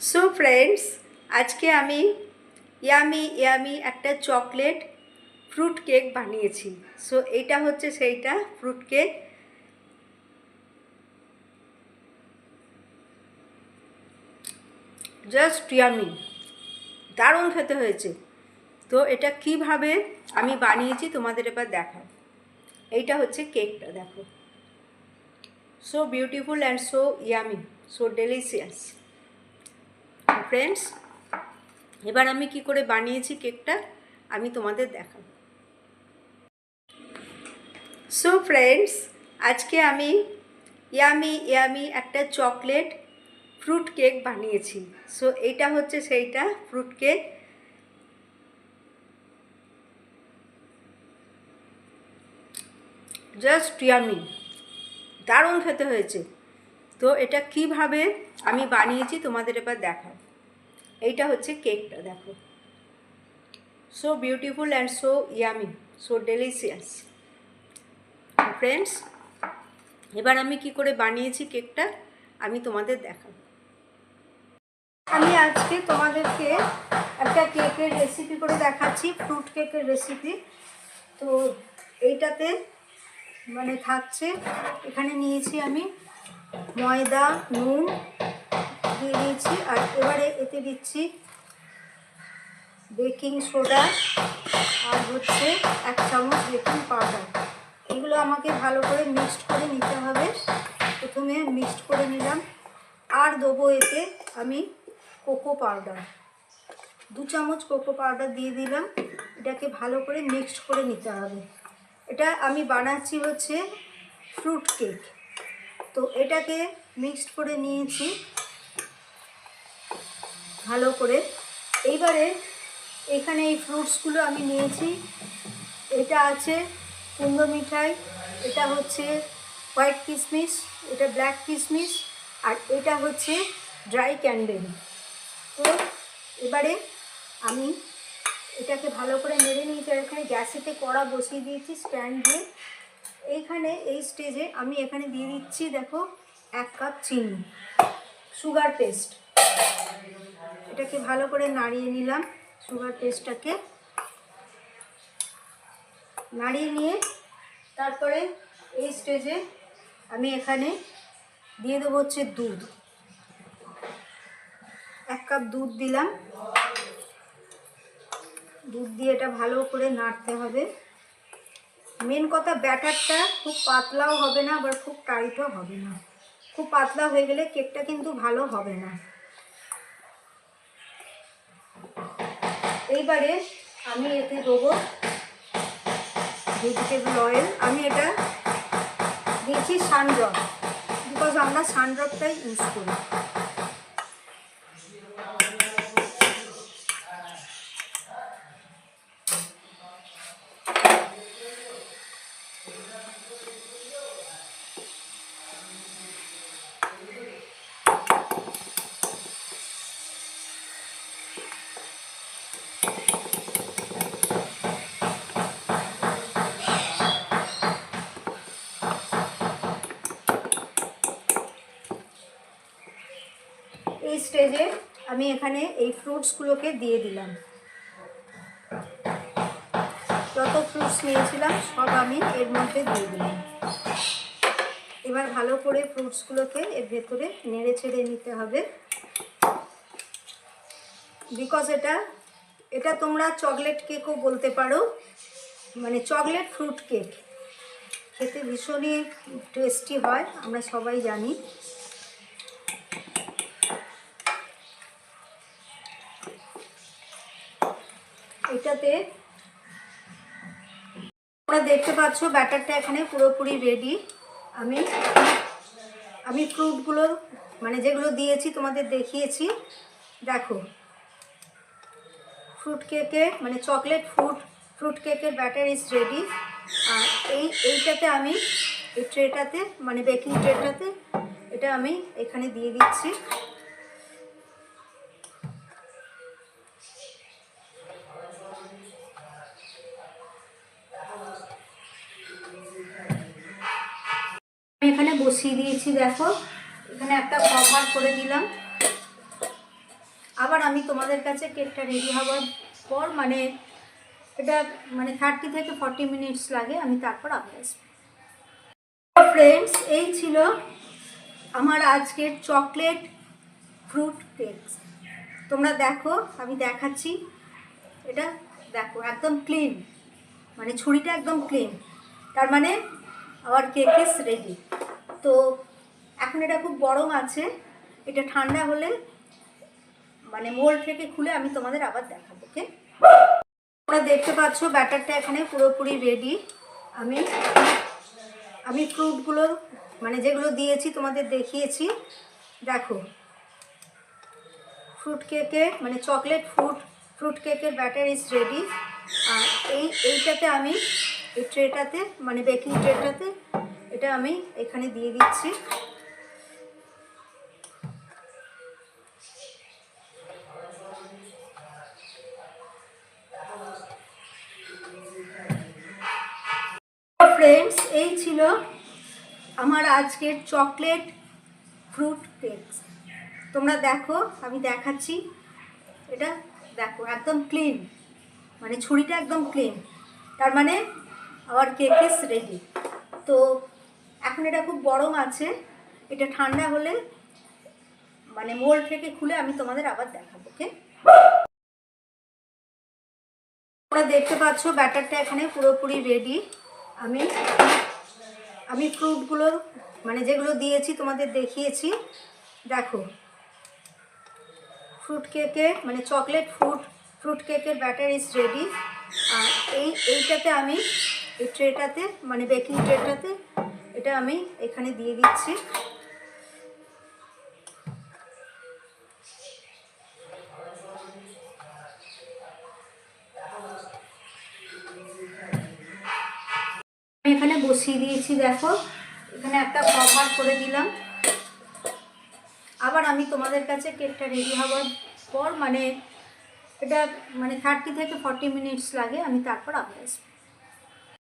So friends, আজকে আমি yummy yummy একটা চকলেট ফ্রুট কেক বানিয়েছি। সো এটা হচ্ছে সেইটা ফ্রুট কেক। জাস্ট ইয়ামি, দারুণ খেতে হয়েছে। তো এটা কিভাবে আমি বানিয়েছি তোমাদের এবার দেখাই। এইটা হচ্ছে কেকটা, দেখো, so beautiful and so yummy, so delicious. Friends, এবার আমি কি করে বানিয়েছি কেকটা আমি তোমাদের দেখাবো। সো ফ্রেন্ডস, আজকে আমি ইয়ামি ইয়ামি একটা চকলেট ফ্রুট কেক বানিয়েছি। সো এটা হচ্ছে সেইটা ফ্রুট কেক। জাস্ট ইয়ামি, দারুণ খেতে হয়েছে। তো এটা কিভাবে আমি বানিয়েছি তোমাদের এবার দেখাই। এইটা হচ্ছে কেকটা, দেখো, so beautiful and so yummy, so delicious. Friends, এবার আমি কি করে বানিয়েছি কেকটা আমি তোমাদের দেখাবো। আমি আজকে তোমাদেরকে একটা কেকের রেসিপি করে দেখাচ্ছি, ফ্রুট কেকের রেসিপি। তো এইটাতে থাকছে, এখানে নিয়েছি আমি ময়দা, নুন দিয়ে দিয়েছি, আর এবারে এতে দিচ্ছি বেকিং সোডা আর হচ্ছে 1 চামচ বেকিং পাউডার। এগুলো আমাকে ভালো করে মিক্সড করে নিতে হবে। প্রথমে মিক্সড করে নিলাম, আর দেবো এতে আমি কোকো পাউডার, 2 চামচ কোকো পাউডার দিয়ে দিলাম। এটাকে ভালো করে মিক্সড করে নিতে হবে। এটা আমি বানাচ্ছি হচ্ছে ফ্রুট কেক। তো এটাকে মিক্সড করে নিয়েছি ভালো করে। এইবারে এখানে এই ফ্রুটসগুলো আমি নিয়েছি। এটা আছে কুমড়ো মিঠাই, এটা হচ্ছে হোয়াইট কিশমিশ, এটা ব্ল্যাক কিশমিশ, আর এটা হচ্ছে ড্রাই ক্যানবেরি। তো এবারে আমি এটাকে ভালো করে নেড়ে নিয়েছি। আর এখানে গ্যাসেতে কড়া বসিয়ে দিয়েছি স্ট্যান্ড দিয়ে। এইখানে এই স্টেজে আমি এখানে দিয়ে দিচ্ছি, দেখো, 1 কাপ চিনি, সুগার পেস্ট। এটাকে ভালো করে নাড়িয়ে নিলাম। সুগার পেস্টটাকে নাড়িয়ে নিয়ে তারপরে এই স্টেজে আমি এখানে দিয়ে দেবো হচ্ছে দুধ, 1 কাপ দুধ দিলাম। দুধ দিয়ে এটা ভালো করে নাড়তে হবে। মেন কথা, ব্যাটারটা খুব পাতলাও হবে না, আবার খুব টাইটও হবে না। খুব পাতলা হয়ে গেলে কেকটা কিন্তু ভালো হবে না। এইবারে আমি এতে দেবো ভেজিটেবল অয়েল। আমি এটা দিয়েছি সানড্রপ, বিকজ আমরা সানড্রপটাই ইউজ করি। এই স্টেজে আমি এখানে এই ফ্রুটসগুলোকে দিয়ে দিলাম। যত ফ্রুটস নিয়েছিলাম সব আমি এর মধ্যে দিয়ে দিলাম। এবার ভালো করে ফ্রুটসগুলোকে এর ভেতরে নেড়ে ছেড়ে নিতে হবে। বিকজ এটা তোমরা চকলেট কেকও বলতে পারো, চকলেট ফ্রুট কেক খেতে ভীষণই টেস্টি হয়, আমরা সবাই জানি। এটাতে তোমরা দেখতে পাচ্ছ ব্যাটারটা এখানে পুরোপুরি রেডি। আমি ফ্রুটগুলো যেগুলো দিয়েছি তোমাদের দেখিয়েছি, দেখো, ফ্রুট কেকে চকলেট ফ্রুট কেকের ব্যাটার ইজ রেডি। আর এইটাতে আমি এই ট্রেটাতে বেকিং ট্রেটাতে এটা আমি এখানে দিয়ে দিচ্ছি। আমি এখানে বসিয়ে দিয়েছি, দেখো, এখানে একটা কভার করে দিলাম। আবার আমি তোমাদের কাছে কেকটা রেডি হওয়ার পর মানে এটা মানে 30 থেকে 40 মিনিটস লাগে, আমি তারপর আবার আসবো। ফ্রেন্ডস, এই ছিল আমার আজকের চকলেট ফ্রুট কেক। তোমরা দেখো, আমি দেখাচ্ছি, এটা দেখো একদম ক্লিন, মানে ছুরিটা একদম ক্লিন, তার মানে আমার কেক ইজ রেডি। তো এখন এটা খুব গরম আছে, এটা ঠান্ডা হলে মানে মোল্ড থেকে খুলে আমি তোমাদের আবার দেখাবো। ওকে, তোমরা দেখতে পাচ্ছ ব্যাটারটা এখানে পুরোপুরি রেডি। আমি আমি ফ্রুটগুলো মানে যেগুলো দিয়েছি তোমাদের দেখিয়েছি। দেখো ফ্রুট কেকে মানে চকলেট ফ্রুট কেকের ব্যাটার ইজ রেডি। আর এইটাতে আমি এই ট্রেটাতে মানে বেকিং ট্রেটাতে এটা আমি এখানে দিয়ে দিচ্ছি। ফ্রেন্ডস, এই ছিল আমার আজকের চকলেট ফ্রুট কেক। তোমরা দেখো, আমি দেখাচ্ছি, এটা দেখো একদম ক্লিন, মানে ছুরিটা একদম ক্লিন, তার মানে আমার কেক ইজ রেডি। তো এখন এটা খুব গরম আছে, এটা ঠান্ডা হলে মানে মোল্ড থেকে খুলে আমি তোমাদের আবার দেখাবো। ওকে, তোমরা দেখতে পাচ্ছ ব্যাটারটা এখানে পুরোপুরি রেডি। আমি ফ্রুটগুলো মানে যেগুলো দিয়েছি তোমাদের দেখিয়েছি। দেখো ফ্রুট কেকে মানে চকলেট ফ্রুট কেকের ব্যাটার ইজ রেডি। আর এইটাতে আমি এই ট্রেটাতে মানে বেকিং ট্রেটাতে এটা আমি এখানে দিয়ে দিচ্ছি। আমি এখানে বসিয়ে দিয়েছি, দেখো এখানে একটা কভার করে দিলাম। আবার আমি তোমাদের কাছে কেকটা রেডি হওয়ার পর মানে এটা মানে 30 থেকে 40 মিনিটস লাগে, আমি তারপর আবার আসবো।